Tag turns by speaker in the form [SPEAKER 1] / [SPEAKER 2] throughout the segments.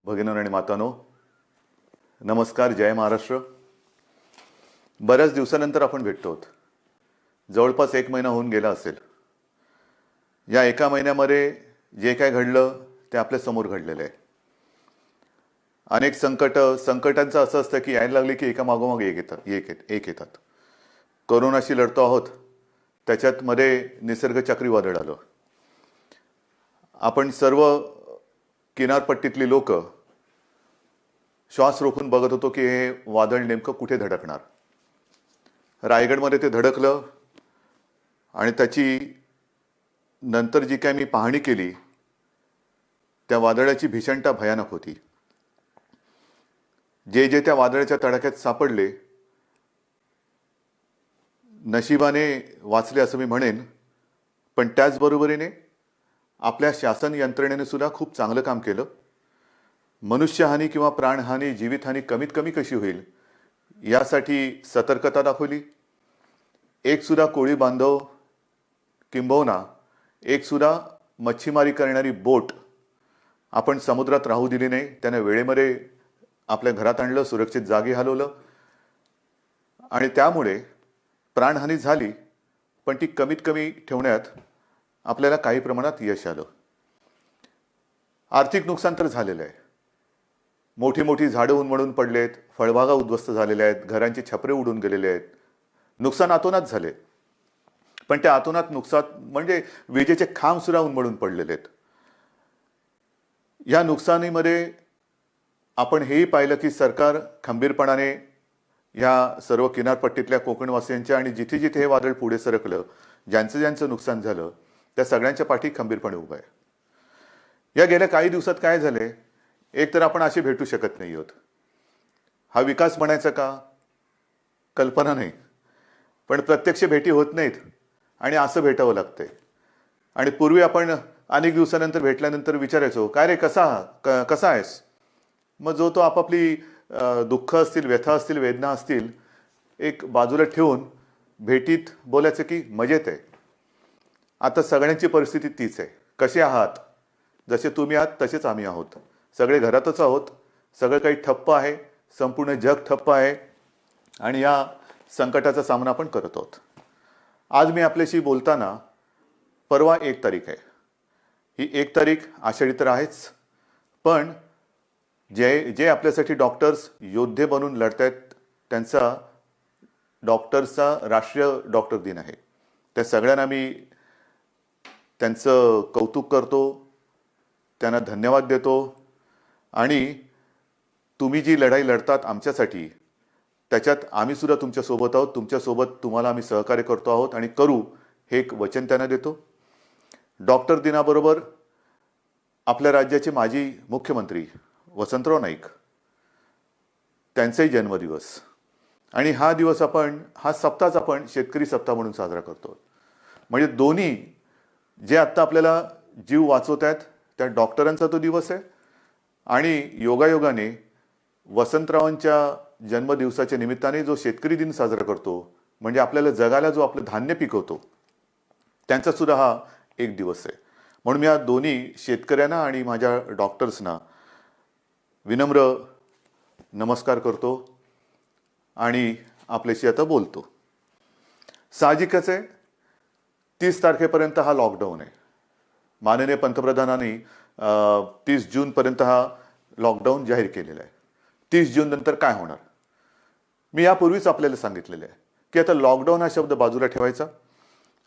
[SPEAKER 1] भगिनी आणि मातांनो, नमस्कार. जय महाराष्ट्र. बऱ्याच दिवसानंतर आपण भेटतो आहोत. जवळपास 1 महिना होऊन गेला असेल. या एका महिन्यामध्ये जे काय घडलं ते आपल्या समोर घडलेलं आहे. अनेक संकटांचं असं असतं की यायला लागले की एका मागोमाग एक येतात. कोरोनाशी लढतो आहोत, त्याच्यात मध्ये निसर्ग चक्रीवादळ आलं. आपण सर्व किनारपट्टीतली लोक श्वास रोखून बघत होतो की हे वादळ नेमकं कुठे धडकणार. रायगडमध्ये ते धडकलं आणि त्याची नंतर जी काय मी पाहणी केली त्या वादळाची भीषणता भयानक होती. जे त्या वादळाच्या तडाख्यात सापडले नशिबाने वाचले असं मी म्हणेन, पण त्याचबरोबरीने आपल्या शासन यंत्रणेने सुद्धा खूप चांगलं काम केलं. मनुष्यहानी किंवा प्राणहानी, जीवितहानी कमीत कमी कशी होईल यासाठी सतर्कता दाखवली. एक सुद्धा कोळी बांधव किंबहुना एक सुद्धा मच्छीमारी करणारी बोट आपण समुद्रात राहू दिली नाही. त्याने वेळेमध्ये आपल्या घरात आणलं, सुरक्षित जागी हलवलं आणि त्यामुळे प्राणहानी झाली, पण ती कमीत कमी ठेवण्यात आपल्याला काही प्रमाणात यश आलं. आर्थिक नुकसान तर झालेलं आहे. मोठी मोठी झाडं उन्मळून पडलेत, फळबागा उद्ध्वस्त झालेल्या आहेत, घरांची छपरे उडून गेलेले आहेत. नुकसान अतोनात झाले, पण त्या अतोनात नुकसान म्हणजे विजेचे खांब सुद्धा उन्मळून पडलेले आहेत. या नुकसानीमध्ये आपण हेही पाहिलं की सरकार खंबीरपणाने या सर्व किनारपट्टीतल्या कोकणवासियांच्या आणि जिथे जिथे हे वादळ पुढे सरकलं, ज्यांचं नुकसान झालं त्या सगळ्यांच्या पाठी खंबीरपणे उभं आहे. या गेल्या काही दिवसात काय झाले, एक तर आपण असे भेटू शकत नाही आहोत. हा विकास म्हणायचा का, कल्पना नाही, पण प्रत्यक्ष भेटी होत नाहीत आणि असं भेटावं लागतंय. आणि पूर्वी आपण अनेक दिवसानंतर भेटल्यानंतर विचारायचो, काय रे कसा आहेस. मग जो तो आपापली दुःख असतील, व्यथा असतील, वेदना असतील एक बाजूला ठेवून भेटीत बोलायचं की मजेत आहे. आता सगळ्यांची परिस्थिती तीच आहे. कसे आहात, जसे तुम्ही आहात तसेच आम्ही आहोत. सगळे घरातच आहोत. सगळं काही ठप्प आहे, संपूर्ण जग ठप्प आहे आणि या संकटाचा सामना आपण करत आहोत. आज मी आपल्याशी बोलताना परवा 1 तारीख आहे. ही 1 तारीख आषाढी तर आहेच, पण जे आपल्यासाठी डॉक्टर्स योद्धे बनून लढतायत त्यांचा डॉक्टर्सचा राष्ट्रीय डॉक्टर दिन आहे. त्या सगळ्यांना मी त्यांचं कौतुक करतो, त्यांना धन्यवाद देतो. आणि तुम्ही जी लढाई लढतात आमच्यासाठी, त्याच्यात आम्ही सुद्धा तुमच्यासोबत आहोत. तुमच्यासोबत तुम्हाला आम्ही सहकार्य करतो आहोत आणि करू हे एक वचन त्यांना देतो. डॉक्टर दिनाबरोबर आपल्या राज्याचे माजी मुख्यमंत्री वसंतराव नाईक त्यांचाही जन्मदिवस आणि हा दिवस हा सप्ताहच आपण शेतकरी सप्ताह म्हणून साजरा करतो. म्हणजे दोन्ही जे आत्ता आपल्याला जीव वाचवत आहेत त्या डॉक्टरांचा तो दिवस आहे आणि योगायोगाने वसंतरावांच्या जन्मदिवसाच्या निमित्ताने जो शेतकरी दिन साजरा करतो, म्हणजे आपल्याला जगाला जो आपलं धान्य पिकवतो त्यांचा सुद्धा हा एक दिवस आहे. म्हणून मी या दोन्ही शेतकऱ्यांना आणि माझ्या डॉक्टर्सना विनम्र नमस्कार करतो आणि आपल्याशी आता बोलतो. साहजिकच आहे, 30 तारखेपर्यंत हा लॉकडाऊन आहे. माननीय पंतप्रधानांनी 30 जूनपर्यंत हा लॉकडाऊन जाहीर केलेला आहे. 30 जून नंतर काय होणार, मी यापूर्वीच आपल्याला सांगितलेलं आहे की आता लॉकडाऊन हा शब्द बाजूला ठेवायचा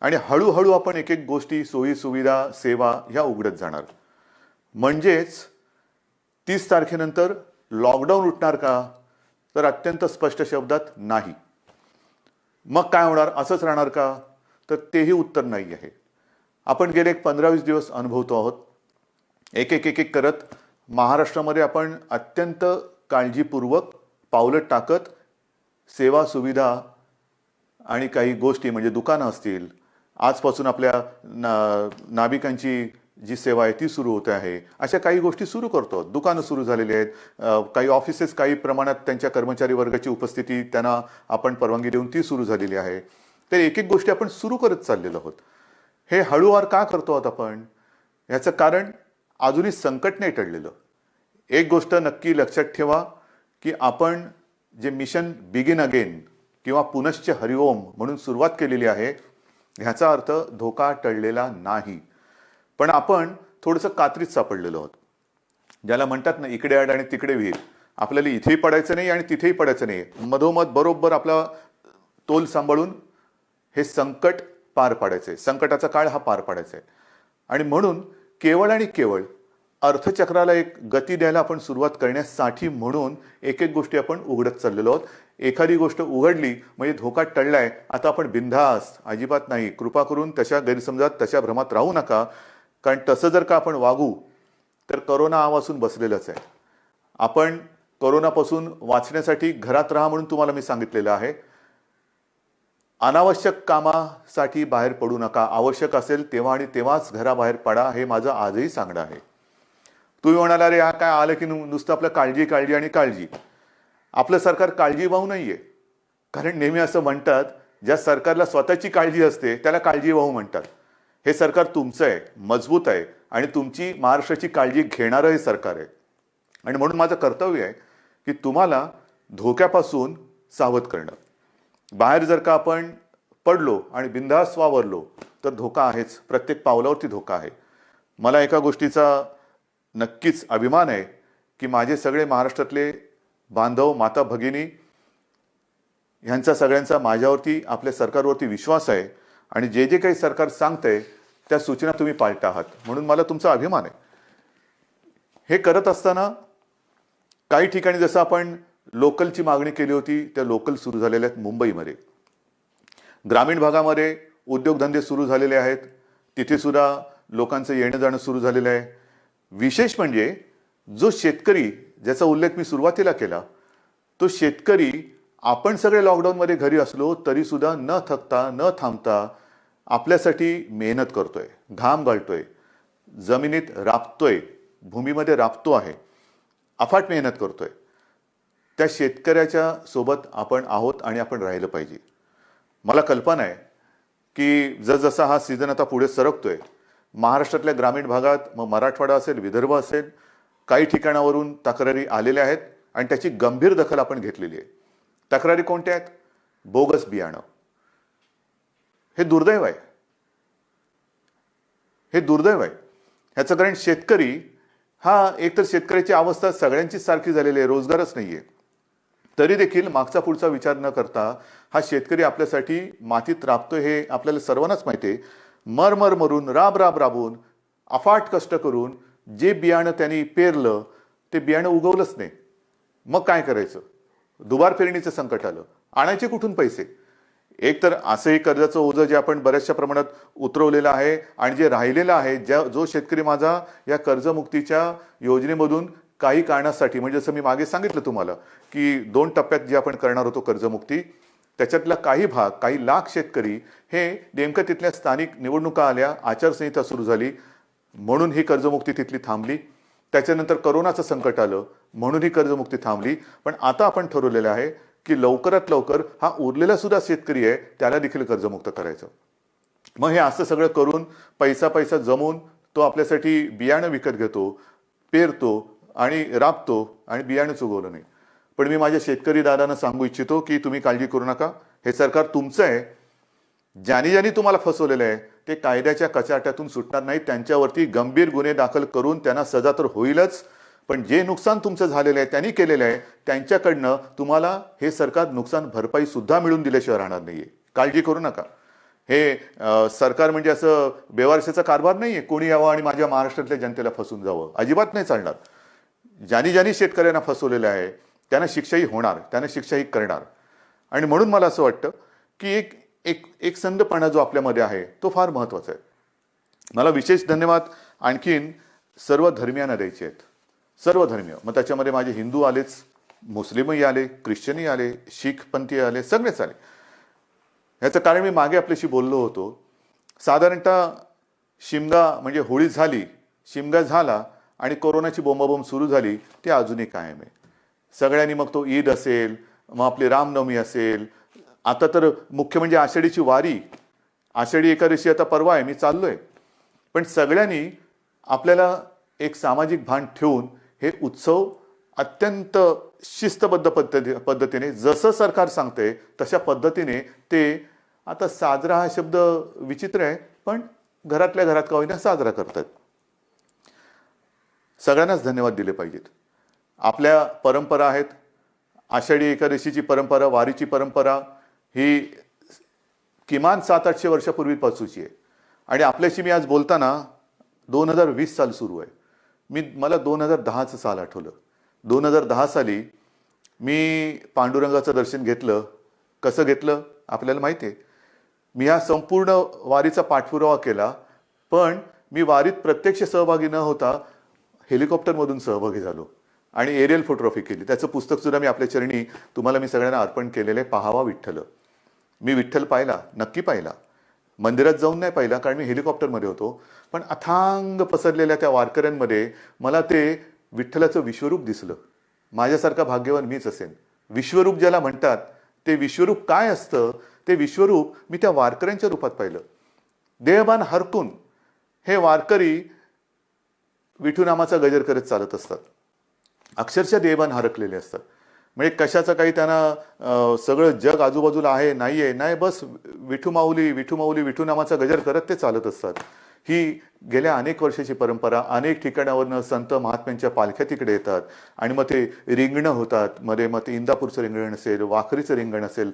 [SPEAKER 1] आणि हळूहळू आपण एक एक गोष्टी, सोयी सुविधा, सेवा ह्या उघडत जाणार. म्हणजेच 30 तारखेनंतर लॉकडाऊन उठणार का, तर अत्यंत स्पष्ट शब्दात नाही. मग काय होणार, असंच राहणार का, तर तेही उत्तर नाही आहे. आपण गेले 15-20 दिवस अनुभवतो आहोत. एक एक करत महाराष्ट्रामध्ये आपण अत्यंत काळजीपूर्वक पावलं टाकत सेवा सुविधा आणि काही गोष्टी म्हणजे दुकानं असतील, आजपासून आपल्या नाभिकांची जी सेवा आहे ती सुरू होते आहे, अशा काही गोष्टी सुरू करतो. दुकानं सुरू झालेली आहेत, काही ऑफिसेस काही प्रमाणात त्यांच्या कर्मचारी वर्गाची उपस्थिती त्यांना आपण परवानगी देऊन ती सुरू झालेली आहे. तर एक एक गोष्टी आपण सुरू करत चाललेलो आहोत. हे हळूवार का करतो आहोत आपण, याचं कारण अजूनही संकट नाही टळलेलं. एक गोष्ट नक्की लक्षात ठेवा की आपण जे मिशन बिगिन अगेन किंवा पुनश्च हरिओम म्हणून सुरुवात केलेली आहे, ह्याचा अर्थ धोका टळलेला नाही, पण आपण थोडंसं कात्रीत सापडलेलो आहोत. ज्याला म्हणतात ना, इकडे आड आणि तिकडे विहीर. आपल्याला इथेही पडायचं नाही आणि तिथेही पडायचं नाही, मधोमध बरोबर आपला तोल सांभाळून हे संकट पार पाडायचंय, संकटाचा काळ हा पार पाडायचा आहे. आणि म्हणून केवळ आणि केवळ अर्थचक्राला एक गती द्यायला आपण सुरुवात करण्यासाठी म्हणून एक एक गोष्टी आपण उघडत चाललेलो आहोत. एखादी गोष्ट उघडली म्हणजे धोका टळलाय, आता आपण बिनधास्त, अजिबात नाही. कृपा करून तशा गैरसमजात, तशा भ्रमात राहू नका, कारण तसं जर का आपण वागू तर करोना आवासून बसलेलंच आहे. आपण करोनापासून वाचण्यासाठी घरात राहा म्हणून तुम्हाला मी सांगितलेलं आहे. अनावश्यक कामासाठी बाहेर पडू नका. आवश्यक असेल तेव्हा आणि तेव्हाच घराबाहेर पडा, हे माझं आजही सांगणं आहे. तुम्ही म्हणाला, अरे हा काय आलं की नुसतं आपलं काळजी काळजी आणि काळजी. आपलं सरकार काळजीवाहू नाहीये, कारण नेहमी असं म्हणतात, ज्या सरकारला स्वतःची काळजी असते त्याला काळजीवाहू म्हणतात. हे सरकार तुमचं आहे, मजबूत आहे आणि तुमची महाराष्ट्राची काळजी घेणारं हे सरकार आहे. आणि म्हणून माझं कर्तव्य आहे की तुम्हाला धोक्यापासून सावध करणं. बाहेर जर का आपण पडलो आणि बिनधास्त वावरलो तर धोका आहेच, प्रत्येक पावलावरती धोका आहे. मला एका गोष्टीचा नक्कीच अभिमान आहे की माझे सगळे महाराष्ट्रातले बांधव, माता भगिनी ह्यांचा सगळ्यांचा माझ्यावरती, आपल्या सरकारवरती विश्वास आहे आणि जे जे काही सरकार सांगतंय त्या सूचना तुम्ही पाळत आहात, म्हणून मला तुमचा अभिमान आहे. हे करत असताना काही ठिकाणी जसं आपण लोकलची मागणी केली होती, त्या लोकल सुरू झालेल्या आहेत. मुंबईमध्ये ग्रामीण भागामध्ये उद्योगधंदे सुरू झालेले आहेत, तिथे सुद्धा लोकांचं येणं जाणं सुरू झालेलं आहे. विशेष म्हणजे जो शेतकरी, ज्याचा उल्लेख मी सुरुवातीला केला, तो शेतकरी आपण सगळे लॉकडाऊनमध्ये घरी असलो तरी सुद्धा न थकता, न थांबता आपल्यासाठी मेहनत करतोय, घाम गाळतोय, जमिनीत राबतोय, भूमीमध्ये राबतो आहे, अफाट मेहनत करतोय. त्या शेतकऱ्याच्या सोबत आपण आहोत आणि आपण राहिलं पाहिजे. मला कल्पना आहे की जसजसा हा सीझन आता पुढे सरकतोय, महाराष्ट्रातल्या ग्रामीण भागात, मग मराठवाडा असेल, विदर्भ असेल, काही ठिकाणावरून तक्रारी आलेल्या आहेत आणि त्याची गंभीर दखल आपण घेतलेली आहे. तक्रारी कोणत्या आहेत? बोगस बियाणं. हे दुर्दैव आहे, हे दुर्दैव आहे. ह्याचं कारण शेतकरी हा, एकतर शेतकऱ्याची अवस्था सगळ्यांचीच सारखी झालेली आहे, रोजगारच नाहीये. तरी देखील मागचा पुढचा विचार न करता हा शेतकरी आपल्यासाठी मातीत राबतोय, हे आपल्याला सर्वांनाच माहिती आहे. मरमर मरून, राब राब राबून, अफाट कष्ट करून जे बियाणं त्यांनी पेरलं ते बियाणं उगवलंच नाही. मग काय करायचं? दुबार पेरणीचं संकट आलं, आणायचे कुठून पैसे? एकतर असंही कर्जाचं ओझं जे आपण बऱ्याचशा प्रमाणात उतरवलेलं आहे आणि जे राहिलेलं आहे, जो शेतकरी माझा या कर्जमुक्तीच्या योजनेमधून काही कारणासाठी, म्हणजे जसं मी मागे सांगितलं तुम्हाला की 2 टप्प्यात जे आपण करणार होतो कर्जमुक्ती, त्याच्यातला काही भाग, काही लाख शेतकरी हे नेमकं तिथल्या स्थानिक निवडणुका आल्या, आचारसंहिता सुरू झाली म्हणून ही कर्जमुक्ती तिथली थांबली. त्याच्यानंतर करोनाचं संकट आलं म्हणून ही कर्जमुक्ती थांबली. पण आता आपण ठरवलेलं आहे की लवकरात लवकर हा उरलेला सुद्धा शेतकरी आहे त्याला देखील कर्जमुक्त करायचं. मग हे असं सगळं करून पैसा जमवून तो आपल्यासाठी बियाणं विकत घेतो, पेरतो आणि राबतो आणि बियाणंच उगवलं नाही. पण मी माझ्या शेतकरी दादांना सांगू इच्छितो की तुम्ही काळजी करू नका, हे सरकार तुमचं आहे. ज्यांनी तुम्हाला फसवलेलं आहे ते कायद्याच्या कचाट्यातून सुटणार नाही. त्यांच्यावरती गंभीर गुन्हे दाखल करून त्यांना सजा तर होईलच, पण जे नुकसान तुमचं झालेलं आहे, त्यांनी केलेलं आहे, त्यांच्याकडनं तुम्हाला हे सरकार नुकसान भरपाई सुद्धा मिळून दिल्याशिवाय राहणार नाहीये. काळजी करू नका. हे सरकार म्हणजे असं बेवारशाचा कारभार नाहीये, कोणी यावं आणि माझ्या महाराष्ट्रातल्या जनतेला फसवून जावं, अजिबात नाही चालणार. ज्यांनी शेतकऱ्यांना फसवलेलं आहे त्यांना शिक्षाही होणार, त्यांना शिक्षाही करणार. आणि म्हणून मला असं वाटतं की एक संधपणा जो आपल्यामध्ये आहे तो फार महत्वाचा आहे. मला विशेष धन्यवाद आणखीन सर्व धर्मियांना द्यायचे आहेत, सर्व धर्मीय. मग त्याच्यामध्ये माझे हिंदू आलेच, मुस्लिमही आले, ख्रिश्चनही आले, शीख पंथी आले, सगळेच आले. ह्याचं कारण मी मागे आपल्याशी बोललो होतो. साधारणतः शिमगा म्हणजे होळी झाली, शिमगा झाला आणि कोरोनाची बोंबाबोंब सुरू झाली, ती अजूनही कायम आहे. सगळ्यांनी, मग तो ईद असेल, मग आपली रामनवमी असेल, आता तर मुख्य म्हणजे आषाढीची वारी, आषाढी एकादशी आता परवा आहे, मी चाललोय. पण सगळ्यांनी आपल्याला एक सामाजिक भान ठेवून हे उत्सव अत्यंत शिस्तबद्ध पद्धतीने जसं सरकार सांगते तशा पद्धतीने ते आता साजरा हा शब्द विचित्र आहे, पण घरातल्या घरात का होईना साजरा करतात. सगळ्यांनाच धन्यवाद दिले पाहिजेत. आपल्या परंपरा आहेत. आषाढी एकादशीची परंपरा, वारीची परंपरा ही किमान 700-800 वर्षापूर्वीपासूनची आहे. आणि आपल्याशी मी आज बोलताना 2020 साल सुरू आहे. मला 2010चं साल आठवलं. 2010 साली मी पांडुरंगाचं दर्शन घेतलं. कसं घेतलं आपल्याला माहिती आहे. मी हा संपूर्ण वारीचा पाठपुरावा केला, पण मी वारीत प्रत्यक्ष सहभागी न होता हेलिकॉप्टरमधून सहभागी झालो आणि एरियल फोटोग्राफी केली. त्याचं पुस्तकसुद्धा मी आपल्या चरणी तुम्हाला मी सगळ्यांना अर्पण केलेलं आहे. पाहावा विठ्ठल. मी विठ्ठल पाहिला, नक्की पाहिला. मंदिरात जाऊन नाही पाहिला कारण मी हेलिकॉप्टरमध्ये होतो, पण अथांग पसरलेल्या त्या वारकऱ्यांमध्ये मला ते विठ्ठलाचं विश्वरूप दिसलं. माझ्यासारखा भाग्यवान मीच असेन. विश्वरूप ज्याला म्हणतात ते विश्वरूप काय असतं ते विश्वरूप मी त्या वारकऱ्यांच्या रूपात पाहिलं. देहभान हरकून हे वारकरी विठू नामाचा गजर करत चालत असतात. अक्षरशः देहभान हरकलेले असतात. म्हणजे कशाचं काही त्यांना सगळं जग आजूबाजूला आहे नाहीये, नाही बस विठू माऊली विठू माऊली विठू नामाचा गजर करत ते चालत असतात. ही गेल्या अनेक वर्षाची परंपरा. अनेक ठिकाणावरनं संत महात्म्यांच्या पालख्या तिकडे येतात आणि मग ते रिंगणं होतात. मध्ये मग ते इंदापूरचं रिंगण असेल, वाखरीचं रिंगण असेल,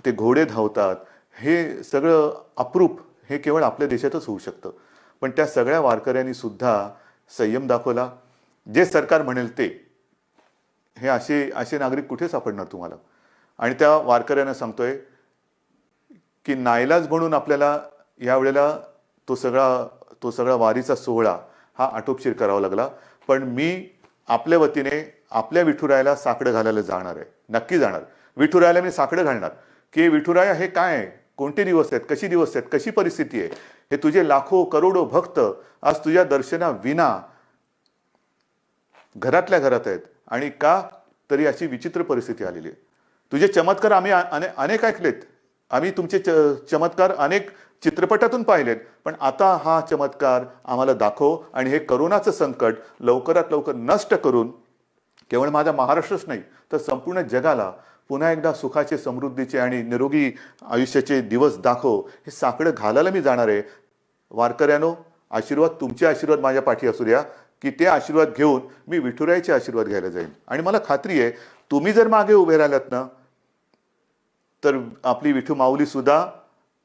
[SPEAKER 1] ते घोडे धावतात. हे सगळं अप्रूप हे केवळ आपल्या देशातच होऊ शकतं. पण त्या सगळ्या वारकऱ्यांनी सुद्धा संयम दाखवला. जे सरकार म्हणेल ते. हे असे नागरिक कुठे सापडणार तुम्हाला. आणि त्या वारकऱ्यांना सांगतोय की नाईलाज म्हणून आपल्याला यावेळेला तो सगळा वारीचा सोहळा हा आटोपशीर करावा लागला. पण मी आपल्या वतीने आपल्या विठुरायाला साकडं घालायला जाणार आहे. नक्की जाणार. विठुरायाला मी साकडं घालणार की विठुराया हे काय आहे, कोणते दिवस आहेत, कशी दिवस आहेत, कशी परिस्थिती आहे. हे तुझे लाखो करोडो भक्त आज तुझ्या दर्शना विना घरातल्या घरात आहेत. आणि का तरी अशी विचित्र परिस्थिती आलेली आहे. तुझे चमत्कार आम्ही अनेक ऐकलेत. आम्ही तुमचे चमत्कार अनेक चित्रपटातून पाहिलेत. पण आता हा चमत्कार आम्हाला दाखव आणि हे करोनाचं संकट लवकरात लवकर नष्ट करून केवळ माझ्या महाराष्ट्रच नाही तर संपूर्ण जगाला पुन्हा एकदा सुखाचे, समृद्धीचे आणि निरोगी आयुष्याचे दिवस दाखव. हे साकडं घालायला मी जाणार आहे. वारकऱ्यानो, आशीर्वाद, तुमचे आशीर्वाद माझ्या पाठी असू द्या की ते आशीर्वाद घेऊन मी विठुरायाचे आशीर्वाद घ्यायला जाईन. आणि मला खात्री आहे तुम्ही जर मागे उभे राहिलात ना तर आपली विठू माऊली सुद्धा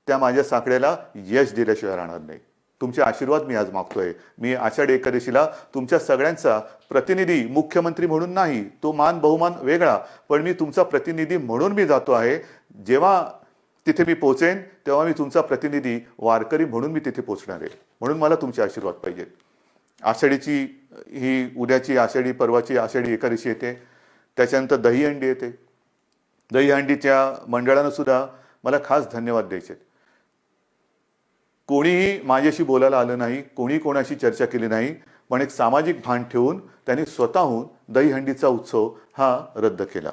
[SPEAKER 1] त्या माझ्या साकड्याला यश दिल्याशिवाय राहणार नाही. तुमचे आशीर्वाद मी आज मागतोय. मी आषाढी एकादशीला तुमच्या सगळ्यांचा प्रतिनिधी, मुख्यमंत्री म्हणून नाही, तो मान बहुमान वेगळा, पण मी तुमचा प्रतिनिधी म्हणून मी जातो आहे. जेव्हा तिथे मी पोहोचेन तेव्हा मी तुमचा प्रतिनिधी वारकरी म्हणून मी तिथे पोहोचणार आहे. म्हणून मला तुमचे आशीर्वाद पाहिजेत. आषाढीची ही उद्याची आषाढी परवाची आषाढी एकादशी येते. त्याच्यानंतर दहीहंडी येते. दहीहंडीच्या मंडळानं सुद्धा मला खास धन्यवाद द्यायचे. कोणीही माझ्याशी बोलायला आलं नाही, कोणी कोणाशी चर्चा केली नाही, पण एक सामाजिक भान ठेवून त्यांनी स्वतःहून दहीहंडीचा उत्सव हा रद्द केला.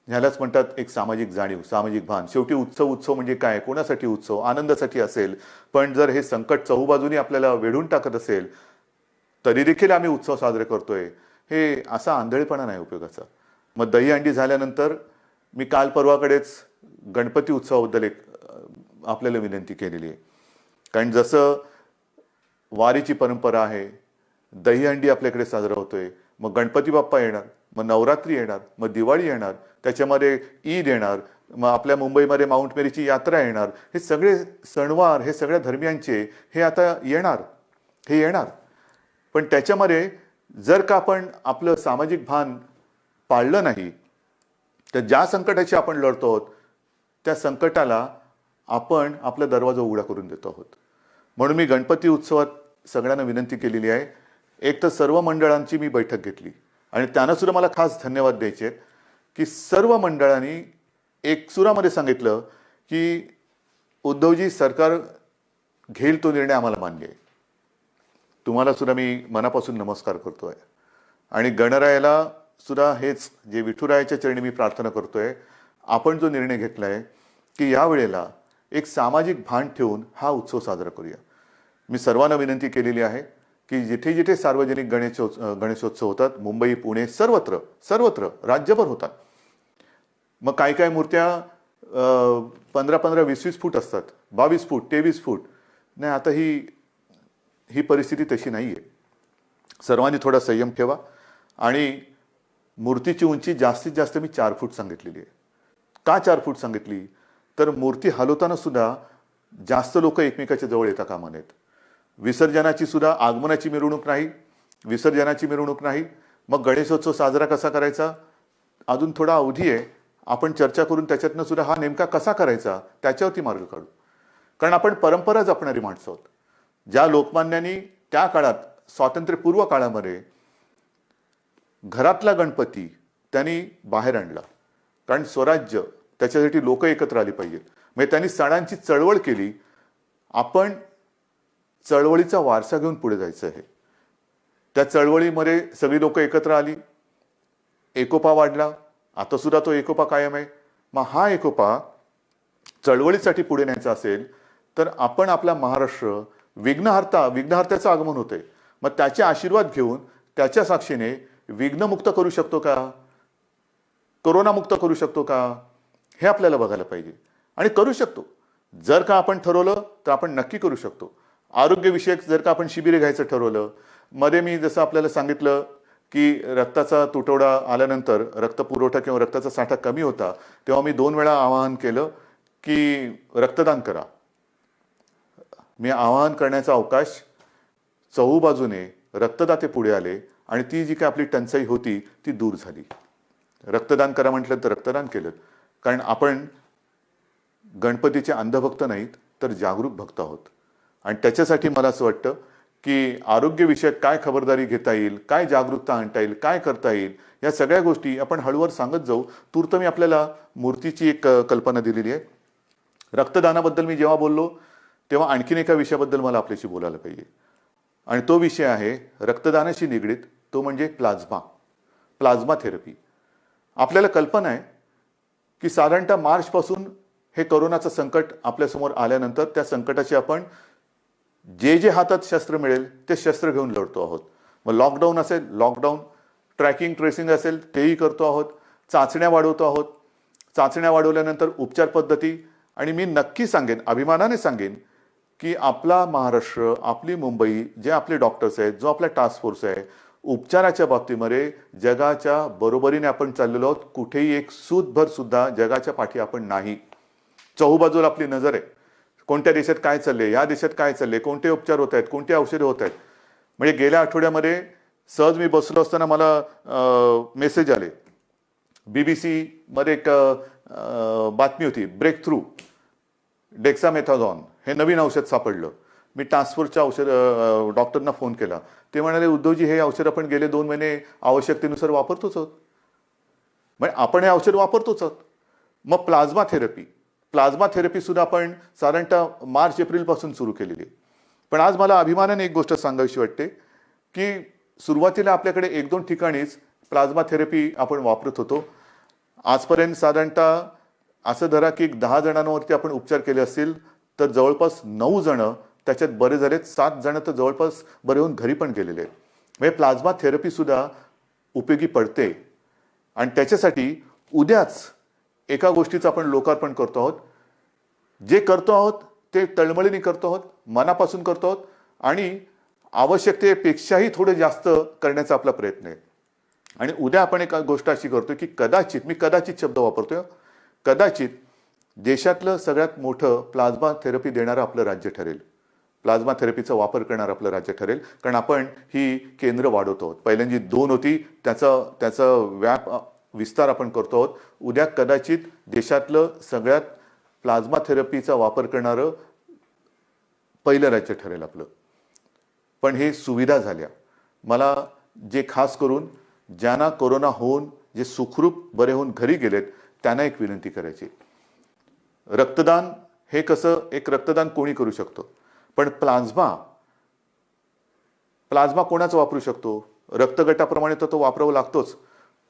[SPEAKER 1] ह्यालाच म्हणतात एक सामाजिक जाणीव, सामाजिक भान. शेवटी उत्सव म्हणजे काय, कोणासाठी उत्सव, आनंदासाठी असेल. पण जर हे संकट चहूबाजूनी आपल्याला वेढून टाकत असेल तरी देखील आम्ही उत्सव साजरे करतोय, हे असा आंधळेपणा नाही उपयोगाचा. मग दहीहंडी झाल्यानंतर मी काल परवाकडेच गणपती उत्सवाबद्दल एक आपल्याला विनंती केलेली आहे. कारण जसं वारीची परंपरा आहे, दहीहंडी आपल्याकडे साजरा होतोय, मग गणपती बाप्पा येणार, मग नवरात्री येणार, मग दिवाळी येणार, त्याच्यामध्ये ईद येणार, मग आपल्या मुंबईमध्ये माउंट मेरीची यात्रा येणार. हे सगळे सणवार हे सगळ्या धर्मियांचे हे आता येणार. पण त्याच्यामध्ये जर का आपण आपलं सामाजिक भान पाळलं नाही तर ज्या संकटाशी आपण लढतो आहोत त्या संकटाला आपण आपला दरवाजा उघडा करून देतो आहोत. म्हणून मी गणपती उत्सवात सगळ्यांना विनंती केलेली आहे. एक तर सर्व मंडळांची मी बैठक घेतली आणि त्यांना सुद्धा मला खास धन्यवाद द्यायचे की सर्व मंडळांनी एक सुरामध्ये सांगितलं की उद्धवजी, सरकार घेईल तो निर्णय आम्हाला मान्य आहे. तुम्हाला सुद्धा मी मनापासून नमस्कार करतोय. आणि गणरायाला सुद्धा हेच जे विठुरायाच्या चरणी मी प्रार्थना करतोय, आपण जो निर्णय घेतलाय की यावेळेला एक सामाजिक भान ठेवून हा उत्सव साजरा करूया. मी सर्वांना विनंती केलेली आहे की जिथे जिथे सार्वजनिक गणेशोत्सव होतात, मुंबई, पुणे, सर्वत्र सर्वत्र राज्यभर होतात. मग काही काही मूर्त्या 15-15, 20-20 फूट असतात, 22 फूट, 23 फूट. नाही, आता ही ही परिस्थिती तशी नाही आहे. सर्वांनी थोडा संयम ठेवा. आणि मूर्तीची उंची जास्तीत जास्त मी 4 फूट सांगितलेली आहे. का 4 फूट सांगितली? तर मूर्ती हलवताना सुद्धा जास्त लोक एकमेकाच्या जवळ येता कामा नयेत. विसर्जनाची सुद्धा आगमनाची मिरवणूक नाही, विसर्जनाची मिरवणूक नाही. मग गणेशोत्सव साजरा कसा करायचा? अजून थोडा अवधी आहे. आपण चर्चा करून त्याच्यातनं सुद्धा हा नेमका कसा करायचा त्याच्यावरती मार्ग काढू. कारण आपण परंपरा जपणारी माणसं आहोत. ज्या लोकमान्यांनी त्या काळात, स्वातंत्र्यपूर्व काळामध्ये घरातला गणपती त्यांनी बाहेर आणला, कारण स्वराज्य, त्याच्यासाठी लोक एकत्र आली पाहिजेत. म्हणजे त्यांनी सणांची चळवळ केली. आपण चळवळीचा वारसा घेऊन पुढे जायचं आहे. त्या चळवळीमध्ये सगळी लोक एकत्र आली, एकोपा वाढला. आता सुद्धा तो एकोपा कायम आहे. मग हा एकोपा चळवळीसाठी पुढे न्यायचा असेल तर आपण आपला महाराष्ट्र विघ्नहर्त्याचं आगमन होतंय, मग त्याचे आशीर्वाद घेऊन त्याच्या साक्षीने विघ्नमुक्त करू शकतो का, कोरोनामुक्त करू शकतो का, हे आपल्याला बघायला पाहिजे. आणि करू शकतो. जर का आपण ठरवलं तर आपण नक्की करू शकतो. आरोग्यविषयक जर का आपण शिबिरे घ्यायचं ठरवलं, मध्ये मी जसं आपल्याला सांगितलं की रक्ताचा तुटवडा आल्यानंतर रक्तपुरवठा किंवा रक्ताचा साठा कमी होता, तेव्हा मी 2 वेळा आवाहन केलं की रक्तदान करा. मी आवाहन करण्याचा अवकाश, चहूबाजूने रक्तदाते पुढे आले आणि ती जी काय आपली टंचाई होती ती दूर झाली. रक्तदान करा म्हटलं तर रक्तदान केलं. कारण आपण गणपतीचे अंधभक्त नाहीत तर जागरूक भक्त आहोत. आणि त्याच्यासाठी मला असं वाटतं की आरोग्यविषयक काय खबरदारी घेता येईल, काय जागरूकता आणता येईल, काय करता येईल, या सगळ्या गोष्टी आपण हळूवार सांगत जाऊ. तूर्त मी आपल्याला मूर्तीची एक कल्पना दिलेली आहे. रक्तदानाबद्दल मी जेव्हा बोललो तेव्हा आणखीन एका विषयाबद्दल मला आपल्याशी बोलायला पाहिजे. आणि तो विषय आहे रक्तदानाशी निगडीत, तो म्हणजे प्लाझ्मा थेरपी. आपल्याला कल्पना आहे की साधारणतः मार्चपासून हे कोरोनाचं संकट आपल्यासमोर आल्यानंतर त्या संकटाची आपण जे हातात शस्त्र मिळेल ते शस्त्र घेऊन लढतो आहोत. मग लॉकडाऊन असेल, लॉकडाऊन, ट्रॅकिंग ट्रेसिंग असेल तेही करतो आहोत, चाचण्या वाढवतो आहोत. चाचण्या वाढवल्यानंतर उपचार पद्धती. आणि मी नक्की सांगेन, अभिमानाने सांगेन की आपला महाराष्ट्र, आपली मुंबई, जे आपले डॉक्टर्स आहेत, जो आपला टास्क फोर्स आहे, उपचाराच्या बाबतीमध्ये जगाच्या बरोबरीने आपण चाललेलो आहोत. कुठेही एक सूतभर सुद्धा जगाच्या पाठी आपण नाही. चहूबाजूला आपली नजर आहे. कोणत्या देशात काय चाललंय, या देशात काय चाललंय, कोणते उपचार होत आहेत, कोणते औषधे होत आहेत. म्हणजे गेल्या आठवड्यामध्ये सहज मी बसलो असताना मला मेसेज आले. BBC मध्ये एक बातमी होती, ब्रेक थ्रू डेक्सामेथाझॉन हे नवीन औषध सापडलं. मी टास्क फोर्सच्या डॉक्टरना फोन केला. ते म्हणाले, उद्धवजी हे औषध आपण गेले 2 महिने आवश्यकतेनुसार वापरतोच आहोत. म्हणजे आपण हे औषध वापरतोच आहोत. मग प्लाझ्मा थेरपी सुद्धा आपण साधारणतः मार्च-एप्रिल पासून सुरू केलेली आहे. पण आज मला अभिमानाने एक गोष्ट सांगावीशी वाटते की सुरुवातीला आपल्याकडे 1-2 ठिकाणीच प्लाझ्मा थेरपी आपण वापरत होतो. आजपर्यंत साधारणतः असं धरा की 10 जणांवरती आपण उपचार केले असतील तर जवळपास 9 जण त्याच्यात बरे झालेत, 7 जण तर जवळपास बरे होऊन घरी पण गेलेले आहेत. म्हणजे प्लाझ्मा थेरपी सुद्धा उपयोगी पडते. आणि त्याच्यासाठी उद्याच एका गोष्टीचं आपण लोकार्पण करतो आहोत. जे करतो आहोत ते तळमळीने करतो आहोत, मनापासून करतो आहोत आणि आवश्यकतेपेक्षाही थोडे जास्त करण्याचा आपला प्रयत्न आहे. आणि उद्या आपण एक गोष्ट अशी करतोय की कदाचित शब्द वापरतोय, कदाचित देशातलं सगळ्यात मोठं प्लाझ्मा थेरपी देणारं आपलं राज्य ठरेल. प्लाझ्मा थेरपीचा वापर करणारं आपलं राज्य ठरेल. कारण आपण ही केंद्र वाढवतो आहोत. पहिल्यांदा 2 होती, त्याचा विस्तार आपण करतो आहोत. उद्या कदाचित देशातलं सगळ्यात प्लाझ्मा थेरपीचा वापर करणारं पहिलं राज्य ठरेल आपलं. पण हे सुविधा झाल्या. मला जे खास करून ज्यांना कोरोना होऊन जे सुखरूप बरे होऊन घरी गेलेत त्यांना एक विनंती करायची. रक्तदान हे कसं, एक रक्तदान कोणी करू शकतो, पण प्लाझ्मा कोणाचा वापरू शकतो? रक्तगटाप्रमाणे तर तो वापरावा लागतोच.